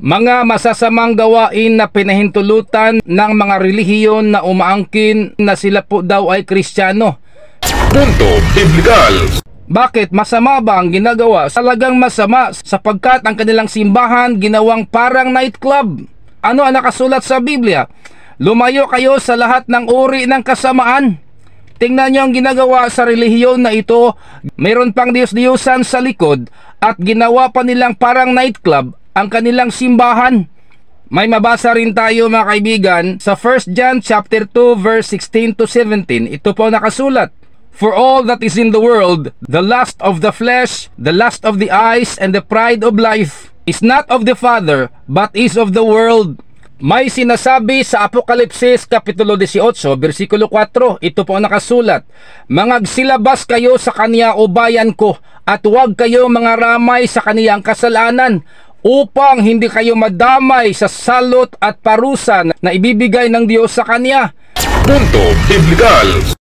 Mga masasamang gawain na pinahintulutan ng mga relihiyon na umaangkin na sila po daw ay Kristiyano. Punto Biblikal. Bakit masama ba ang ginagawa? Talagang masama sapagkat ang kanilang simbahan ginawang parang nightclub. Ano ang nakasulat sa Biblia? Lumayo kayo sa lahat ng uri ng kasamaan. Tingnan nyo ang ginagawa sa relihiyon na ito. Mayroon pang Diyos-Diyosan sa likod at ginawa pa nilang parang nightclub ang kanilang simbahan. May mabasa rin tayo mga kaibigan sa 1 John chapter 2 verse 16 to 17. Ito po nakasulat. For all that is in the world, the lust of the flesh, the lust of the eyes, and the pride of life is not of the Father, but is of the world. May sinasabi sa Apokalipsis Kapitulo 18, versikulo 4, ito po nakasulat, Mangagsilabas kayo sa kaniya o bayan ko, at huwag kayo mangaramay sa kaniyang kasalanan, upang hindi kayo madamay sa salot at parusa na ibibigay ng Diyos sa kaniya. Punto Biblikal.